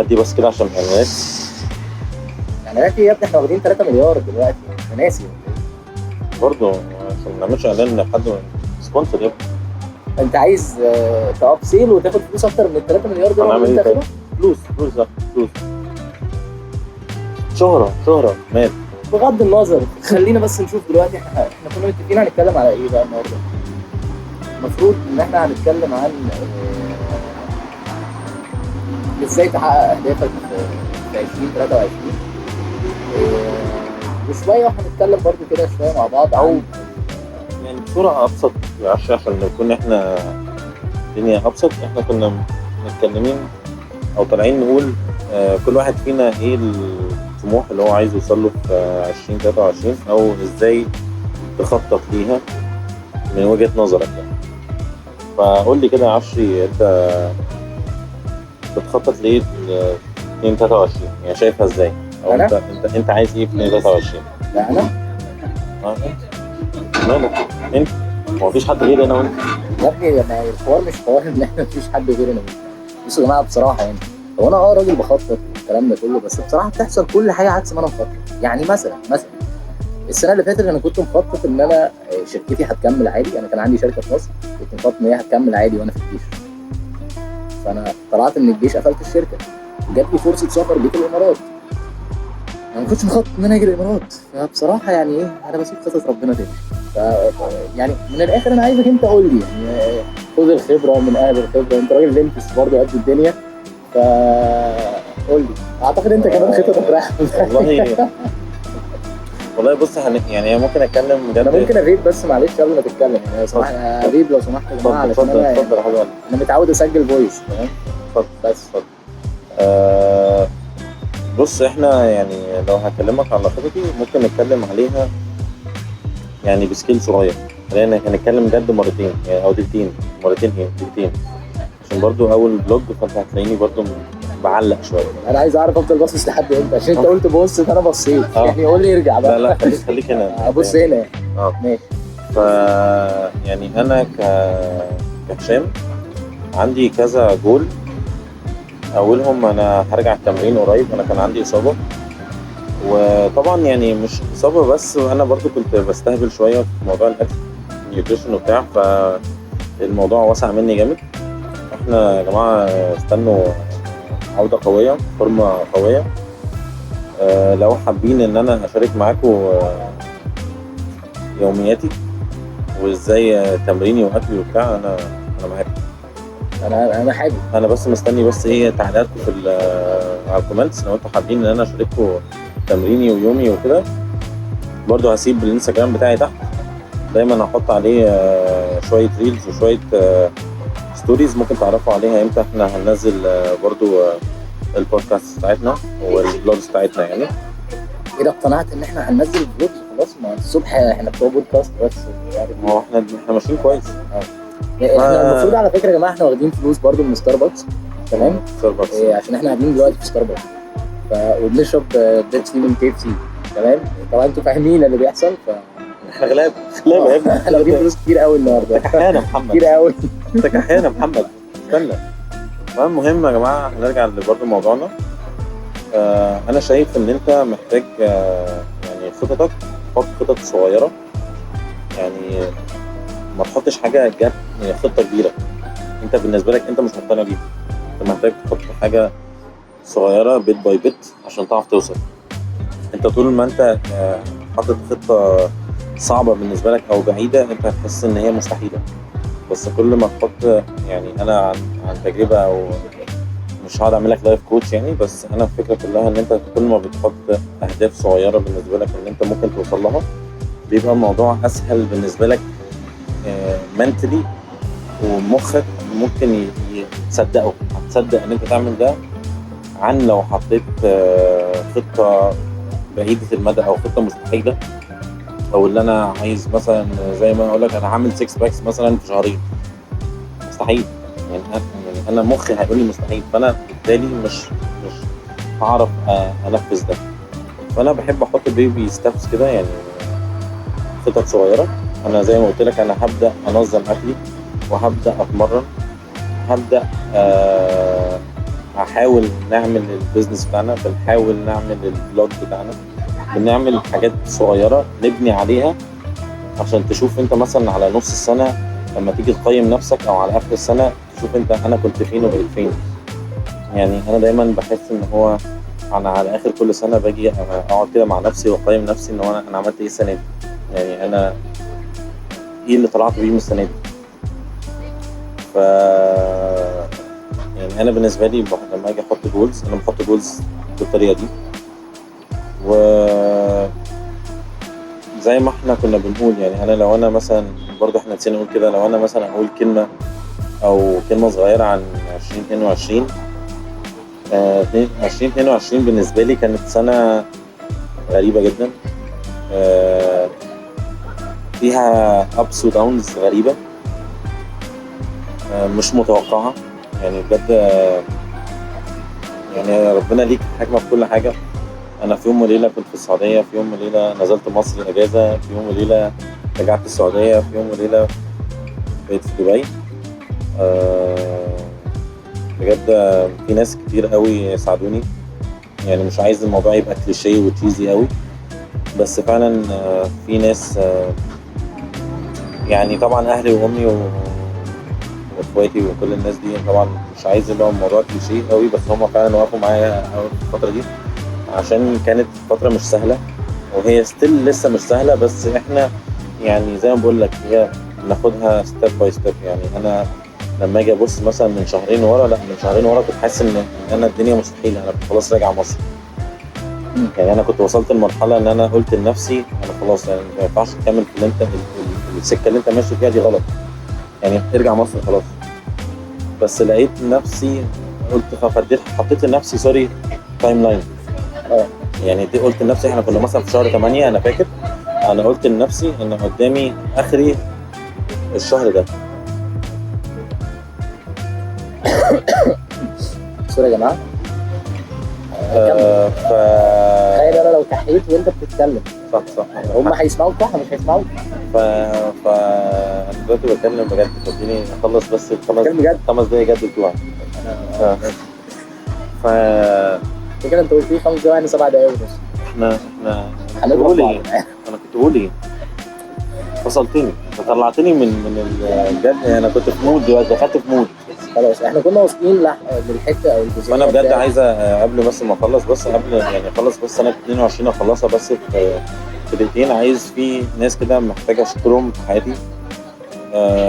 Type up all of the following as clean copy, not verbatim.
هدي بس كده عشان اعلانات. اعلانات يا ابني؟ احنا واخدين 3 مليار دلوقتي، انا ناسي برضه عشان ما نعملش اعلان لحد سبونسر. يبقى انت عايز تاب سيل وتاخد فلوس اكتر من ال 3 مليار دول هنعمل اللي ايه انت طيب؟ فلوس شهرة مال. بغض النظر، خلينا بس نشوف دلوقتي احنا كنا متفقين هنتكلم على ايه بقى النهارده. المفروض ان احنا هنتكلم عن ازاي تحقق اهدافك في 2023 وشويه هنتكلم برضو كده شويه مع بعض أو عن يعني بصورة أبسط عشان نكون احنا الدنيا أبسط. احنا كنا متكلمين أو طالعين نقول كل واحد فينا ايه الطموح اللي هو عايز يوصل له في 2023 أو ازاي تخطط ليها من وجهة نظرك يعني. فقول لي كده يا عشري، انت بتخطط ليه 2023 يعني؟ شايفها ازاي؟ او أنا؟ انت عايز ايه في 2023؟ لا انا مالك انت؟ ما فيش حد غير انا وانت يا ابني. ما الحوار مش حوار ان احنا مفيش حد غيرنا. بصوا يا جماعه بصراحه يعني هو انا راجل بخطط والكلام ده كله، بس بصراحه بتحصل كل حاجه عكس ما انا مخطط. يعني مثلا السنه اللي فاتت انا كنت مخطط ان انا شركتي هتكمل عادي. انا كان عندي شركه في مصر، كنت مخطط ان هي هتكمل عادي وانا في الجيش. فانا طلعت من الجيش قفلت الشركه، جات لي فرصه سفر جيت الامارات. انا ما كنتش مخطط ان انا اجي الامارات. فبصراحه يعني ايه، انا بسيب خطط ربنا تمشي. يعني من الاخر انا عايزك انت قول لي يعني خد الخبره من اهل الخبره، انت راجل لينكس برضه قد الدنيا. فقول لي، اعتقد انت كمان خطتك رايحه. والله بص يعني ممكن اتكلم انا ممكن اريد بس معلش قبل ما تتكلم يعني، سمح اريد لو سمحت يا جماعه، علشان انا اتفضل يا حبيبي. انا متعود اسجل فويس تمام. اتفضل. بص احنا يعني لو هكلمك على خطتي ممكن نتكلم عليها يعني بسكيل صغير. خلينا هنتكلم جد مرتين يعني او دقيقتين. عشان برضو اول فلوج فانت هتلاقيني برضو بعلق شويه. انا عايز اعرف افضل باصص لحد امتى، عشان انت قلت بص انا بصيت يعني قول لي ارجع بقى. لا خليك هنا. ابص هنا ماشي. ف يعني انا كهشام عندي كذا جول. اولهم انا هرجع التمرين قريب. انا كان عندي اصابه، وطبعا يعني مش اصابه بس، انا برضو كنت بستهبل شويه في موضوع الاكل نيوتريشن وبتاع، فالموضوع وسع مني جامد. احنا يا جماعه استنوا عوده قويه، فورمه قويه. لو حابين ان انا اشارك معاكم يومياتي وازاي تمريني واكلي وبتاع، انا معاكم. انا حابب. انا بس مستني بس ايه تعليقاتكم في على الكومنتس لو انتوا حابين ان انا اشارككم تمريني ويومي وكده. برضو هسيب الانستجرام بتاعي تحت، دايما هحط عليه شويه ريلز وشويه ستوريز ممكن تعرفوا عليها امتى احنا هننزل برضو البودكاست بتاعتنا والبلوجز بتاعتنا يعني. كده اقتنعت ان احنا هننزل فلوجز خلاص؟ ما الصبح احنا بتوع بودكاست بس ما هو احنا ماشيين كويس. احنا المفروض على فكره يا جماعه احنا واخدين فلوس برضو من ستاربكس تمام. ستاربكس عشان احنا قاعدين دلوقتي في ستاربكس وبنشرب بيبسي من كيبسي تمام. طبعا انتوا فاهمين اللي بيحصل. احنا غلاب يا ابني. احنا واخدين فلوس كتير قوي النهارده. كحيان يا محمد كتير قوي. انت كحيان يا محمد. استنى. المهم يا جماعه هنرجع برضو موضوعنا. انا شايف ان انت محتاج يعني خططك تحط خطط صغيره. يعني ما تحطش حاجه جد يعني خطه كبيره انت بالنسبه لك انت مش مقتنع بيها. انت محتاج تحط حاجه صغيره بيت باي بيت عشان تعرف توصل. انت طول ما انت حاطط خطه صعبه بالنسبه لك او بعيده انت هتحس ان هي مستحيله. بس كل ما تحط يعني انا عن تجربه او مش هقعد اعمل لك لايف كوتش يعني، بس انا الفكره كلها ان انت كل ما بتحط اهداف صغيره بالنسبه لك ان انت ممكن توصل لها بيبقى الموضوع اسهل بالنسبه لك منتلي، ومخك ممكن تصدق ان انت تعمل ده عن لو حطيت خطه بعيده المدى او خطه مستحيله. او اللي انا عايز مثلا زي ما اقول لك انا هعمل 6 باكس مثلا في شهرين، مستحيل يعني. انا مخي هيقول لي مستحيل، فانا بالتالي مش هعرف انفذ ده. فانا بحب احط بيبي ستابس كده يعني خطط صغيره. انا زي ما قلت لك انا هبدا انظم اكلي وهبدا اتمرن، هبدا هحاول نعمل البيزنس بتاعنا، بنحاول نعمل البلوج بتاعنا، بنعمل حاجات صغيره نبني عليها عشان تشوف انت مثلا على نص السنه لما تيجي تقيم نفسك، او على اخر السنه تشوف انت انا كنت فين وبقيت فين. يعني انا دايما بحس ان هو انا على اخر كل سنه باجي اقعد كده مع نفسي واقيم نفسي ان هو انا عملت ايه السنه دي، يعني انا ايه اللي طلعت بيه من السنه دي. ف يعني انا بالنسبه لي لما اجي احط جولز، انا بحط جولز بالطريقه دي. و زي ما احنا كنا بنقول، يعني انا لو انا مثلا برضه احنا نسينا نقول كده، لو انا مثلا اقول كلمه او كلمه صغيره عن 2022. 2022 بالنسبه لي كانت سنه غريبه جدا، فيها ابس وداونز غريبه، مش متوقعه. يعني بجد يعني ربنا ليك حكمه في كل حاجه. انا في يوم وليله كنت في السعوديه، في يوم وليله نزلت مصر اجازه، في يوم وليله رجعت السعوديه، في يوم وليله بقيت في دبي. بجد في ناس كتير قوي ساعدوني. يعني مش عايز الموضوع يبقى كليشيه وتشيزي قوي، بس فعلا في ناس، يعني طبعا اهلي وامي واخواتي وكل الناس دي، طبعا مش عايز اللي هو الموضوع كليشيه قوي، بس هم فعلا وقفوا معايا في الفتره دي عشان كانت فتره مش سهله، وهي ستيل لسه مش سهله. بس احنا يعني زي ما بقول لك هي بناخدها ستيب باي ستيب. يعني انا لما اجي ابص مثلا من شهرين ورا، لا من شهرين ورا كنت حاسس ان انا الدنيا مستحيله، انا كنت خلاص راجع مصر. يعني انا كنت وصلت لمرحله ان انا قلت لنفسي انا خلاص، يعني ما ينفعش تكمل في اللي انت السكه اللي انت ماشي فيها دي غلط، يعني ارجع مصر خلاص. بس لقيت نفسي قلت حطيت لنفسي سوري تايم لاين. يعني دي قلت لنفسي احنا كنا مثلا في شهر 8 انا فاكر، انا قلت لنفسي ان قدامي اخري الشهر ده. سوري يا جماعه. تخيل انا لو تحيت وانت بتتكلم. صح هم هيسمعوك صح مش هيسمعوك. انا دلوقتي بتكلم بجد، خليني اخلص بس خمس دقايق جد بتوعي. ف كده انت قلت لي 5 دقايق يعني 7 دقايق ونص. احنا هنضرب بعض. انا كنت بقول ايه؟ فصلتني، طلعتني من الجد. انا كنت في مود دلوقتي، دخلت في مود خلاص. احنا كنا واصلين للحته او الجزئيه. وانا بجد عايزه قبل بس ما اخلص، بس قبل يعني اخلص بس سنه 22 اخلصها بس في دقيقتين. عايز في ناس كده محتاجه اشكرهم في حياتي.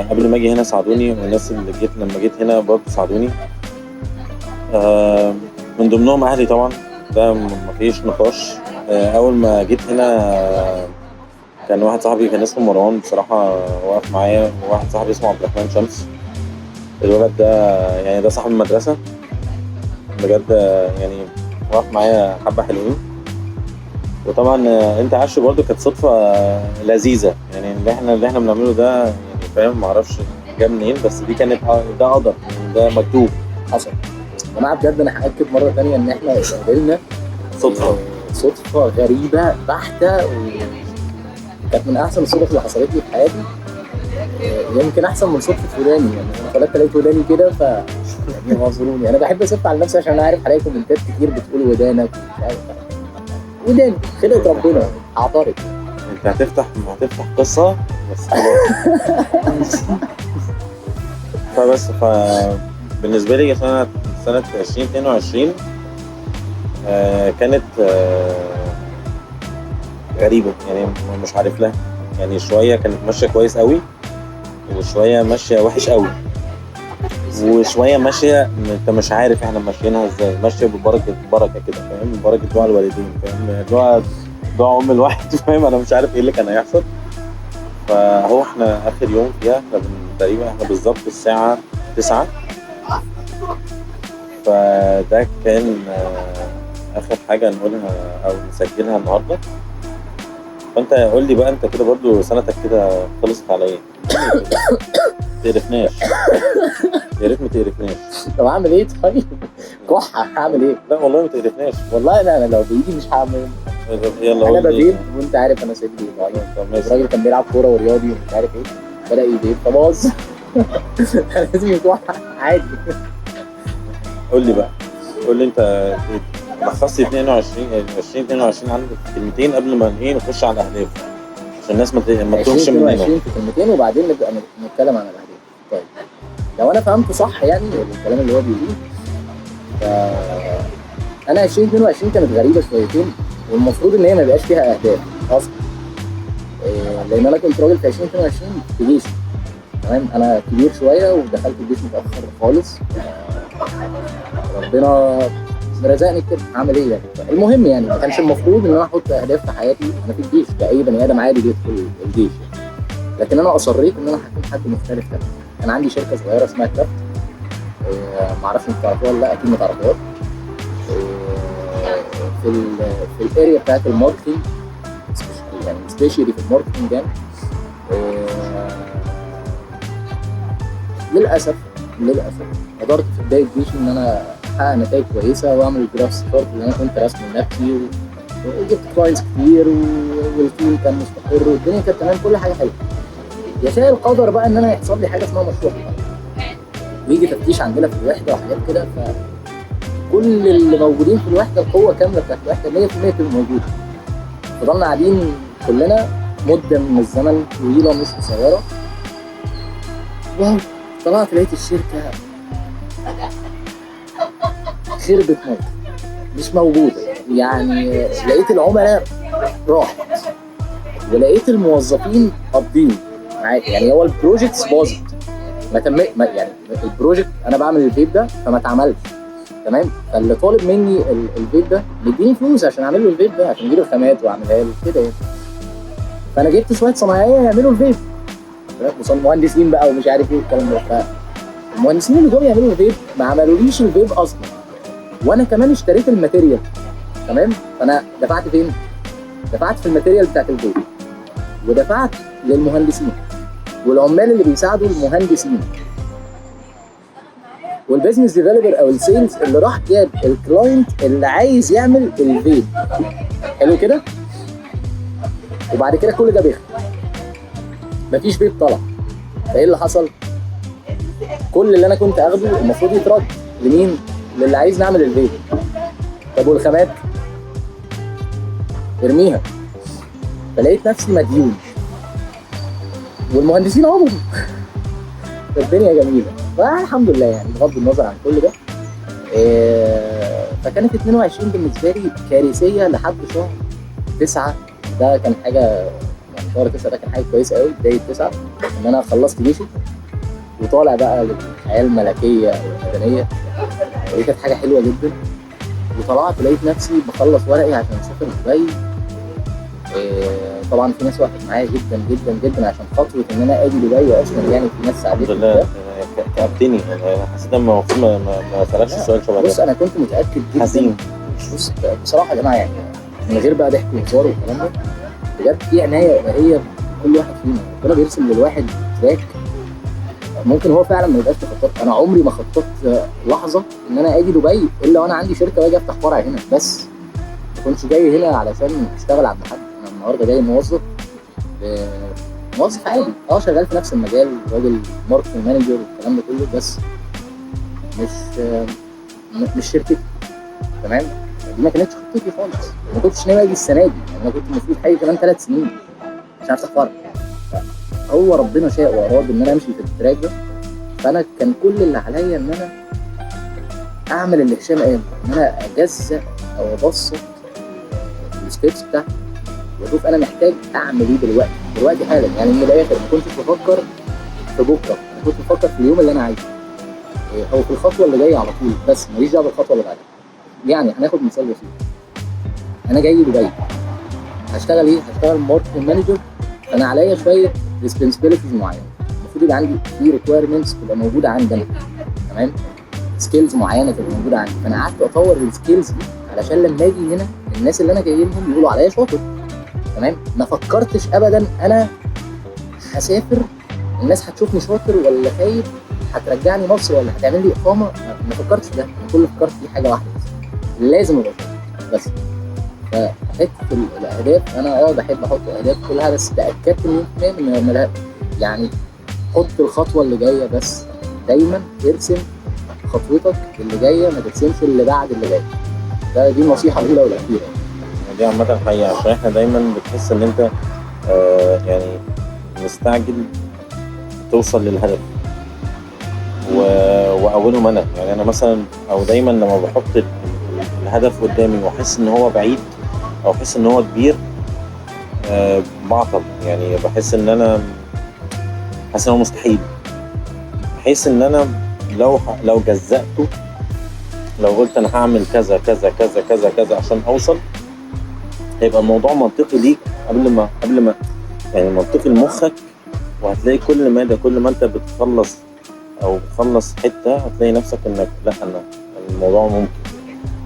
قبل ما اجي هنا ساعدوني، والناس اللي جيت لما جيت هنا برضه ساعدوني. من ضمنهم اهلي طبعا، ده مفيش نقاش. اول ما جيت هنا كان واحد صاحبي كان اسمه مروان بصراحه وقف معايا، وواحد صاحبي اسمه عبد الرحمن شمس. الولد ده يعني ده صاحب المدرسه بجد، يعني وقف معايا حبه حلوين. وطبعا انت عارف برضه كانت صدفه لذيذه، يعني اللي احنا بنعمله ده يعني فاهم، معرفش جه منين، بس دي كانت ده قدر، ده مكتوب حصل. يا جماعه بجد انا هاكد مره ثانيه ان احنا قابلنا صدفه غريبه بحته، وكانت من احسن الصدف اللي حصلت لي في حياتي. يمكن احسن من صدفه وداني. يعني انا خلقت لقيت وداني كده ف يعني معذروني. انا بحب اسف على نفسي عشان انا عارف هلاقي كومنتات كتير بتقول ودانك مش عارف. وداني خلقت ربنا، اعترض. انت هتفتح قصه بس خلاص. بالنسبه لي سنه 2022 كانت غريبه، يعني مش عارف لها. يعني شويه كانت ماشيه كويس قوي، وشويه ماشيه وحش قوي، وشويه ماشيه انت مش عارف احنا ماشيينها ازاي، ماشيه بركه كده فاهم، بركه دعاء الوالدين فاهم، دعاء ام الواحد فاهم. انا مش عارف ايه اللي كان هيحصل. فهو احنا اخر يوم فيها احنا تقريبا احنا بالظبط الساعه 9، فده كان اخر حاجه نقولها او نسجلها النهارده. فانت قول لي بقى، انت كده برضو سنتك كده خلصت على ايه؟ تقرفناش يا ريت ما تقرفناش. طب اعمل ايه طيب؟ كحه هعمل ايه؟ لا والله ما تقرفناش والله. انا لو بايدي مش هعمل. انا ببيض وانت عارف انا صدري ضعيف. الراجل كان بيلعب كوره ورياضي ومش عارف ايه، بدا يبيض فباظ. لازم يكح عادي. قول لي بقى قول لي انت لخصت 2022 عندك في كلمتين قبل ما نخش على الاهداف عشان الناس ما تتوهش مننا. 2022 في كلمتين وبعدين نبدا نتكلم عن الاهداف. طيب لو انا فهمت صح يعني الكلام اللي هو بيقوله، انا 2022 كانت غريبه شويتين، والمفروض ان هي ما يبقاش فيها اهداف اصلا، لان انا كنت راجل في 2022 في جيش. تمام، انا كبير شويه ودخلت الجيش متاخر خالص، ربنا رزقني كده، اعمل ايه يعني. المهم يعني ما كانش المفروض ان انا احط اهداف في حياتي انا في الجيش كاي بني ادم عادي بيدخل الجيش يعني. لكن انا اصريت ان انا هكون حد مختلف تماما. كان عندي شركه صغيره اسمها كرافت، ما اعرفش انت تعرفوها ولا لا، اكيد ما تعرفوهاش. في الاريا بتاعت الماركتنج، يعني سبيشالي في الماركتنج يعني. للاسف قدرت في بدايه جيشي ان انا احقق نتائج كويسه واعمل الجراف ستارت اللي انا كنت راسمه لنفسي، وجبت كلاينتس كتير والتيم كان مستقر والدنيا كانت تمام، كل حاجه حلوه. يشاء القدر بقى ان انا يحصل لي حاجه اسمها مشروع، ويجي تفتيش عندنا في الوحده وحاجات كده، فكل اللي موجودين في الوحده القوه كامله بتاعت الوحده 100% تبقى موجوده. فضلنا قاعدين كلنا مده من الزمن طويله مش قصيره، واو طلعت لقيت الشركه خربت موت، مش موجوده. يعني لقيت العملاء راحت، ولقيت الموظفين قابضين معاك. يعني هو البروجكت باظت، يعني البروجكت انا بعمل الفيب ده فما اتعملش تمام، فاللي طالب مني الفيب ده بيديني فلوس عشان اعمل له الفيب ده، عشان اجيب الخامات واعملها له كده يعني. فانا جبت شويه صنايعيه يعملوا الفيب، مهندسين بقى ومش عارف ايه الكلام ده. فالمهندسين اللي جم يعملوا الفيب ما عملوليش الفيب اصلا، وانا كمان اشتريت الماتيريال تمام. فانا دفعت فين؟ دفعت في الماتيريال بتاعت الفيب، ودفعت للمهندسين والعمال اللي بيساعدوا المهندسين، والبيزنس ديفلوبر او السيلز اللي راح جاب الكلاينت اللي عايز يعمل الفيب. حلو كده. وبعد كده كل ده بيخلص، مفيش فيب طلع. فايه اللي حصل؟ كل اللي انا كنت اخده المفروض يترد لمين؟ للي عايز نعمل الفيب. طب والخامات؟ ارميها. فلقيت نفسي مديون، والمهندسين عمروا. الدنيا جميله فالحمد لله يعني، بغض النظر عن كل ده. فكانت 22 بالنسبه لي كارثيه لحد شهر 9. ده كان حاجه يعني، شهر 9 ده كان حاجه كويسه قوي. بدايه 9 ان انا خلصت جيشي وطالع بقى للحياه الملكيه او المدنيه، ودي كانت حاجه حلوه جدا. وطلعت لقيت نفسي بخلص ورقي عشان اسافر دبي. طبعا في ناس وقفت معايا جدا جدا جدا عشان خطوه ان انا اجي دبي اصلا، يعني في ناس ساعدتني. الحمد لله كأبتني يعني، حسيت ان المفروض ما سالكش السؤال شبه ده. بص انا كنت متاكد جدا حزين. بص بصراحه يا جماعه يعني، من غير بقى ضحك وهزار والكلام ده، بجد في عنايه الهيه كل واحد فينا. ربنا بيرسم للواحد تراك ممكن هو فعلا ما يبقاش مخطط. انا عمري ما خططت لحظه ان انا اجي دبي الا وانا عندي شركه واجي افتح فرع هنا. بس ما كنتش جاي هنا علشان اشتغل عند حد. انا النهارده جاي موظف عادي، شغال في نفس المجال، راجل ماركتنج مانجر والكلام ده كله، بس مش شركتي تمام. دي ما كانتش خطتي خالص، ما كنتش ناوي اجي السنه دي يعني. انا كنت المفروض حاجه كمان 3 سنين عشان افتح فرع. هو ربنا شاء واراد ان انا امشي في التراك ده. فانا كان كل اللي عليا ان انا اعمل اللي هشام قال، ان انا اجزأ او ابسط الستيبس بتاعتي واشوف انا محتاج اعمل ايه دلوقتي حالا. يعني من الاخر ما كنتش بفكر في بكره، انا كنت بفكر في اليوم اللي انا عايزه او في الخطوه اللي جايه على طول، بس ماليش دعوه بالخطوه اللي بعدها. يعني هناخد مثال بسيط. انا جاي دبي هشتغل ايه؟ هشتغل ماركتنج مانجر. انا عليا شويه ريسبونسبيلتيز معينه، المفروض يبقى عندي في ريكويرمنتس تبقى موجوده عندنا تمام، سكيلز معينه تبقى موجوده عندي. فانا قعدت اطور السكيلز دي علشان لما اجي هنا الناس اللي انا جاي لهم يقولوا عليا شاطر تمام. ما فكرتش ابدا انا هسافر الناس هتشوفني شاطر ولا خايب، هترجعني مصر ولا هتعمل لي اقامه. ما فكرتش ده. انا كل فكرت في حاجه واحده بس، لازم ابقى شاطر بس. فحته الاهداف انا بحب احط اهداف كلها، بس تاكدت من يعني حط الخطوه اللي جايه. بس دايما ارسم خطوتك اللي جايه ما ترسمش اللي بعد اللي جاي. دي النصيحه الاولى والاخيره. دي عامة حقيقة، عشان احنا دايما بتحس ان انت يعني مستعجل توصل للهدف واولهم انا، يعني انا مثلا او دايما لما بحط الهدف قدامي واحس ان هو بعيد او احس ان هو كبير بعطل، يعني بحس ان انا حاسس ان هو مستحيل، بحيث ان انا لو جزأته، لو قلت انا هعمل كذا كذا كذا كذا كذا عشان اوصل، هيبقى الموضوع منطقي ليك قبل ما يعني منطقي لمخك، وهتلاقي كل ما انت بتخلص حته هتلاقي نفسك انك لا، انا الموضوع ممكن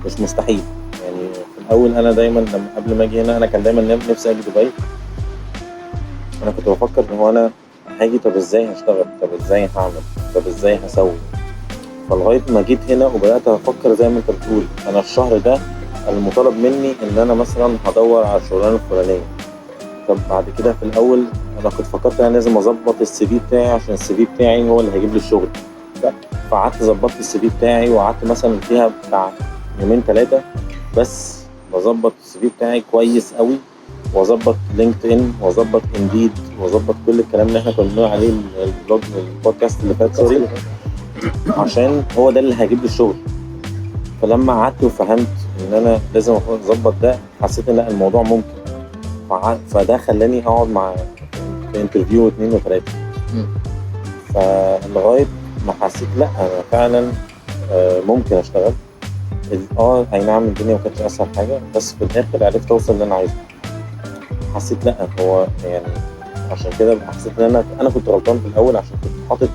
مش مستحيل. يعني في الاول انا دايما لما قبل ما اجي هنا انا كان دايما نفسي اجي دبي. انا كنت بفكر ان هو انا هاجي، طب ازاي هشتغل، طب ازاي هعمل، طب ازاي هسوي. فلغايه ما جيت هنا وبدات افكر زي ما انت بتقول، انا الشهر ده المطالب مني ان انا مثلا هدور على الشغلانه الفلانيه. طب بعد كده في الاول انا كنت فكرت انا لازم اظبط السي في بتاعي عشان السي في بتاعي هو اللي هيجيب لي الشغل. فقعدت ظبطت السي في بتاعي وقعدت مثلا فيها بتاع 2-3 بس بظبط السي في بتاعي كويس قوي، واظبط لينكد ان واظبط انديد واظبط كل الكلام اللي احنا كنا بنقول عليه البودكاست اللي فات، سوري، عشان هو ده اللي هيجيب لي الشغل. فلما قعدت وفهمت ان انا لازم اظبط ده، حسيت ان لا، الموضوع ممكن. فده خلاني اقعد مع في انترفيو 2 و3. فلغايه ما حسيت لا، انا فعلا ممكن اشتغل. اي نعم الدنيا ما كانتش اسهل حاجه، بس في الاخر عرفت اوصل اللي انا عايزه. حسيت لا، هو يعني عشان كده حسيت ان انا كنت غلطان في الاول، عشان كنت حاطط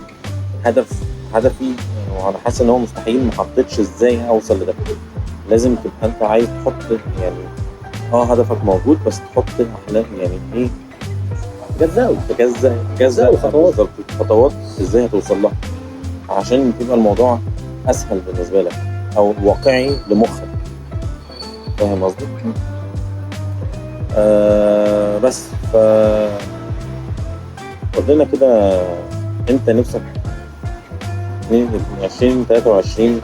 هدفي وانا حاسس ان هو مستحيل، ما حطيتش ازاي اوصل لده. لازم تبقى انت عايز تحط يعني هدفك موجود، بس تحط احلام، يعني ايه، تجزأ خطوات ازاي هتوصل لها عشان تبقى الموضوع اسهل بالنسبه لك او واقعي لمخك. فاهم قصدي؟ بس قول لنا كده، انت نفسك 2023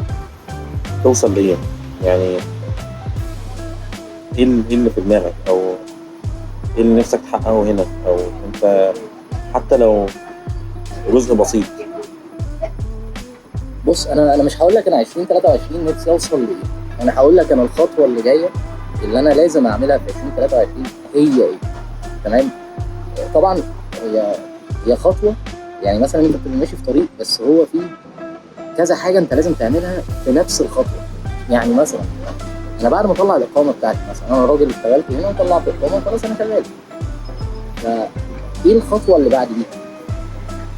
توصل لإيه؟ يعني ايه اللي في دماغك، او ايه اللي نفسك تحققه هنا، او انت حتى لو جزء بسيط. بص، انا مش هقول لك انا 2023 نفسي اوصل لايه، انا هقول لك انا الخطوه اللي جايه اللي انا لازم اعملها في 2023 هي ايه. تمام؟ طبعا هي خطوه، يعني مثلا انت بتبقى ماشي في طريق، بس هو فيه كذا حاجه انت لازم تعملها في نفس الخطوه. يعني مثلا انا بعد ما اطلع الاقامه بتاعتي، مثلا انا راجل اشتغلت هنا وطلعت الاقامه، خلاص انا شغال. فايه الخطوه اللي بعد دي؟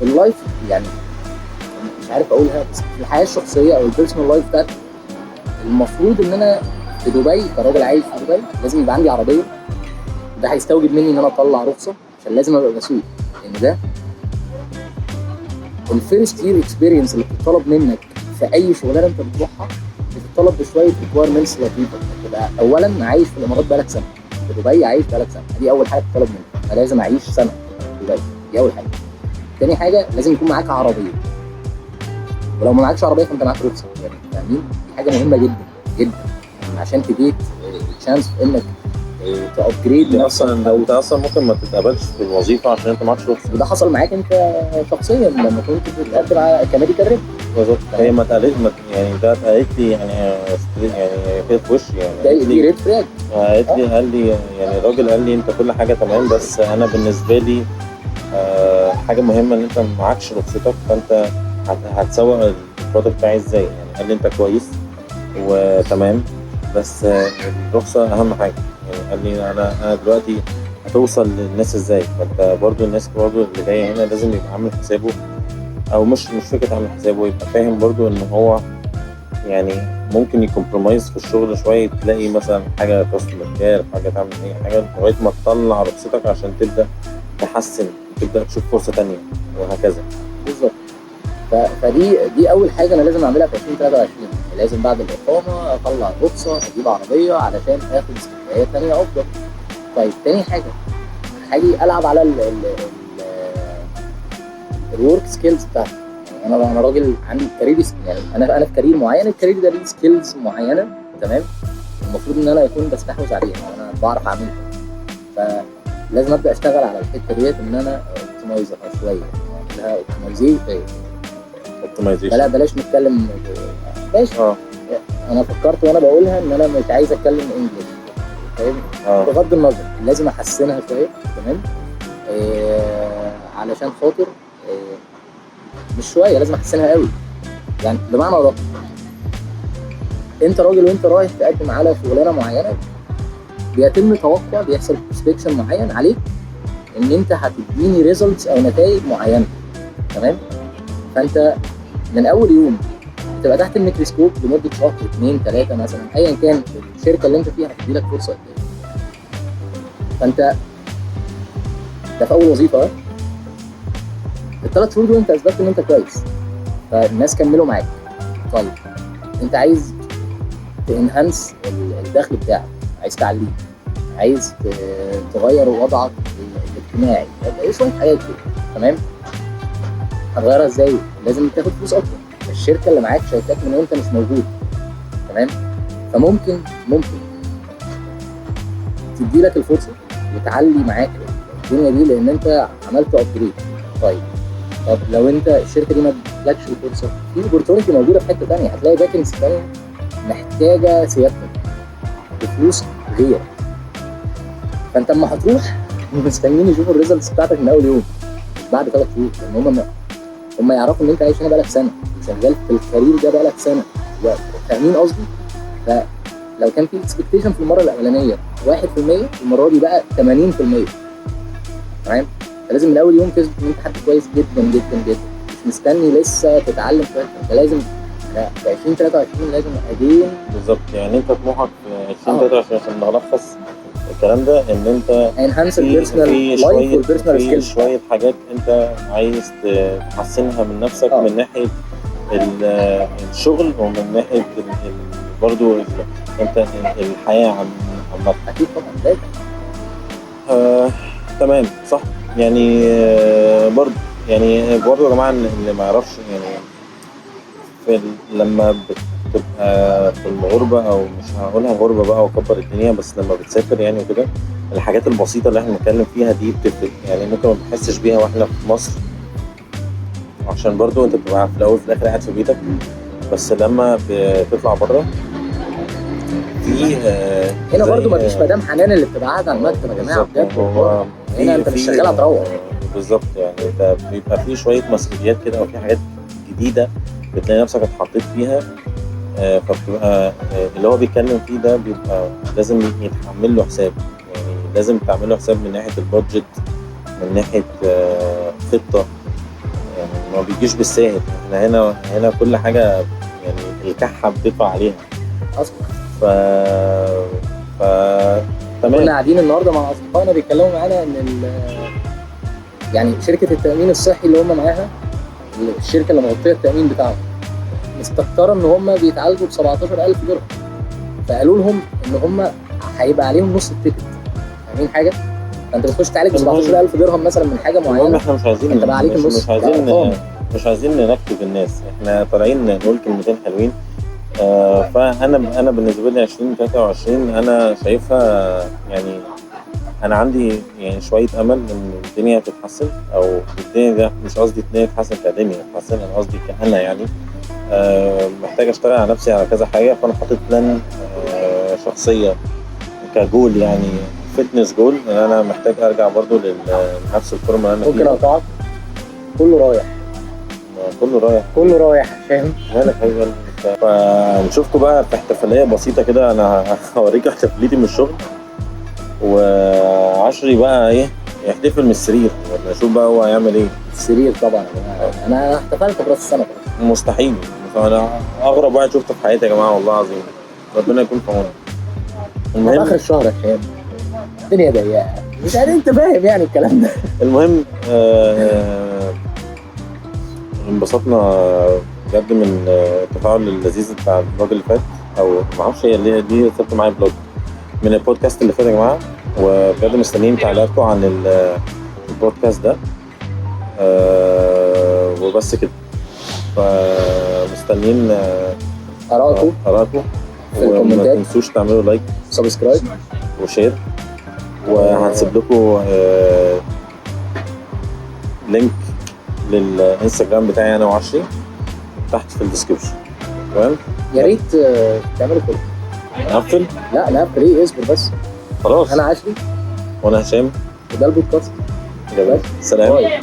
اللايف، يعني مش عارف اقولها، بس في الحياه الشخصيه او البيرسونال لايف بتاعتي، المفروض ان انا في دبي كراجل عايش في دبي لازم يبقى عندي عربيه. ده هيستوجب مني ان انا اطلع رخصه، عشان لازم ابقى بسوق، لان ده الفيرست يير اكسبيرينس اللي بتطلب منك في اي شغلانه انت بتروحها. بتطلب بشويه ريكويرمنتس لطيفه. تبقى اولا عايش في الامارات بقالك سنه، في دبي عايش بقالك سنه، دي اول حاجه بتطلب منك. انا لازم اعيش سنه في دبي، دي اول حاجه. تاني حاجه لازم يكون معاك عربيه، ولو ما معكش عربيه فانت معاك رخصه، يعني فاهمين؟ دي حاجه مهمه جدا جدا عشان تجيب تشانس انك تابجريد اصلا لو انت اصلا ممكن ما تتقبلش في الوظيفه عشان انت معكش رخصه. وده حصل معاك انت شخصيا لما كنت بتقدم على كميديكال ريب. بالظبط. هي ما اتقالت، يعني ده اتقالت لي يعني كده في وشي، يعني دي ريد فلاج. قال لي يعني الراجل قال لي انت كل حاجه تمام، بس انا بالنسبه لي حاجه مهمه ان انت معكش رخصتك، فانت هتسوق البرودكت بتاعي ازاي؟ يعني قال لي انت كويس وتمام، بس الرخصه اهم حاجه. يعني قال لي انا دلوقتي هتوصل للناس ازاي؟ فانت برضو الناس برضو اللي جايه هنا لازم يبقى عامل حسابه، او مش فكره عامل حسابه، يبقى فاهم برضو ان هو يعني ممكن يكمبرومايز في الشغل شويه، تلاقي مثلا حاجه كاستمر كير، حاجه تعمل اي حاجه لغايه ما تطلع رخصتك عشان تبدا تحسن، تبدا تشوف فرصه تانية وهكذا. بالظبط. فدي اول حاجه انا لازم اعملها في 2023. لازم بعد الاقامه اطلع رخصه، اجيب عربيه علشان اخد استثمارات ثانيه افضل. طيب تاني حاجه هاجي العب على الورك سكيلز بتاعتي. يعني انا راجل عندي كارير، يعني انا في كارير معين، الكارير ده ليه سكيلز معينه، تمام، المفروض ان انا اكون بستحوذ عليها، انا بعرف اعملها، فلازم ابدا اشتغل على الحته ديت ان انا اوبتمايزها شويه، اعملها اوبتمايزيشن. لا بلاش نتكلم ماشي. انا فكرت وانا بقولها ان انا مش عايز اتكلم انجلش، فاهم؟ بغض النظر لازم احسنها شويه، تمام، علشان خاطر مش شويه، لازم احسنها قوي. يعني بمعنى ده انت راجل وانت رايح تقدم على شغلانه معينه، بيتم توقع، بيحصل برسبكشن معين عليك ان انت هتديني ريزلتس او نتائج معينه، تمام. فانت من اول يوم تبقى تحت الميكروسكوب لمده شهر 2 3 مثلا، ايا كان الشركه اللي انت فيها هتدي لك فرصه قد ايه. فانت ده في اول وظيفه، ال3 شهور دول انت اثبتت ان انت كويس، فالناس كملوا معاك. طيب انت عايز تنهانس الدخل بتاعك، عايز تعليه، عايز تغير وضعك الاجتماعي، ايه شويه حاجات كده، تمام. هتغيرها ازاي؟ لازم تاخد فلوس اكتر، الشركه اللي معاك شايفاك من وانت مش موجود، تمام. فممكن تدي لك الفرصه وتعلي معاك الدنيا دي لان انت عملت ابجريد. طب لو انت الشركه دي ما ادتلكش الفرصه، في اوبورتونيتي موجوده في حته ثانيه، هتلاقي فاكنسي ثانيه محتاجه سيادتك بفلوس غير. فانت اما هتروح مستنيين يشوفوا الريزلتس بتاعتك من اول يوم، مش بعد 3 شهور، لان هم يعرفوا ان انت عايش هنا بقالك سنه وشغال في الكارير ده بقالك سنه، فاهمين قصدي؟ فلو كان في اكسبكتيشن في المره الاولانيه 1%، المره دي بقى 80%، تمام. فلازم من اول يوم تثبت ان انت حد كويس جدا جدا جدا، مش مستني لسه تتعلم شويه، انت لازم في 2023 لازم ادين بالظبط. يعني انت طموحك في 2023 عشان نلخص الكلام ده ان انت انهانس البيرسونال لايف والبيرسونال سكيلز، شويه حاجات انت عايز تحسنها من نفسك من ناحيه الشغل ومن ناحيه برضو انت الحياه عامه. اكيد طبعا لازم. تمام صح. يعني برضو يا جماعه اللي ما يعرفش، يعني لما بتبقى في الغربه، او مش هقولها غربه بقى وكبر الدنيا، بس لما بتسافر يعني وكده، الحاجات البسيطه اللي احنا بنتكلم فيها دي بتفرق. يعني ممكن ما بنحسش بيها واحنا في مصر، عشان برضو انت بتبقى في الاول في الاخر قاعد في بيتك، بس لما بتطلع بره في هنا برضو مفيش مدام حنان اللي بتبقى قاعده على المكتب يا جماعه بجد، هنا انت مش شغال هتروح. بالظبط. يعني انت بيبقى في شويه مسؤوليات كده، او في حاجات جديده بتلاقي نفسك اتحطيت فيها، فبتبقى اللي هو بيتكلم فيه ده بيبقى لازم يتعمل له حساب. يعني لازم تعمل له حساب من ناحيه البادجت، من ناحيه خطه، يعني ما بيجيش بالساهل. احنا هنا كل حاجه يعني الكحه بتدفع عليها اصلا. تمام. كنا قاعدين النهارده مع اصدقائنا بيتكلموا معانا ان يعني شركه التامين الصحي اللي هم معاها، الشركه اللي مغطيه التامين بتاعهم، مستكتره ان هم بيتعالجوا ب 17,000 درهم، فقالوا لهم ان هم هيبقى عليهم نص التيكت. فاهمين حاجه؟ فانت بتخش تعالج ب 17,000 درهم مثلا من حاجه معينه، احنا مش عايزين انت بقى عليك النص. مش عايزين ننكد الناس، احنا طالعين نقول كلمتين حلوين. فانا بالنسبه لي 2023 انا شايفها، يعني انا عندي يعني شويه امل ان الدنيا تتحسن، او الدنيا ده مش قصدي الدنيا تتحسن كدنيا تتحسن، انا قصدي كأنا يعني محتاج اشتغل على نفسي على كذا حاجه. فانا حاطط بلان شخصيه كجول، يعني فتنس جول، ان انا محتاج ارجع برضو لنفس الفورمه اللي انا فيها. ممكن اقطعك؟ كله رايح فاهم؟ مالك هيبقى. فنشوفكم بقى في احتفاليه بسيطه كده، انا هوريك احتفاليتي من الشغل، وعشري بقى ايه يحتفل من السرير، ولا نشوف بقى هو هيعمل ايه. السرير طبعا. انا احتفلت براس السنه. مستحيل. انا اغرب واحد شفته في حياتي يا جماعه، والله العظيم ربنا يكون في عونك. المهم اخر الشهر يا شباب الدنيا ضيقه، مش عارف انت فاهم يعني الكلام ده. المهم انبسطنا بجد من التفاعل اللذيذ بتاع الفلوج اللي فات، او ما اعرفش هي اللي دي سبت معايا فلوج من البودكاست اللي فات يا جماعه، وبجد مستنيين تعليقاتكم عن البودكاست ده. وبس كده. فمستنيين ارائكم آرائكم، في وما الكومنتات. تنسوش تعملوا لايك سبسكرايب وشير، وهنسيب لكم لينك للانستجرام بتاعي انا وعشري تحت في الديسكربشن. تمام؟ يا ريت تعملوا كده. نقفل؟ لا نقفل ايه، اصبر بس. خلاص. انا عشري وانا هشام، وده البودكاست. سلام. باي.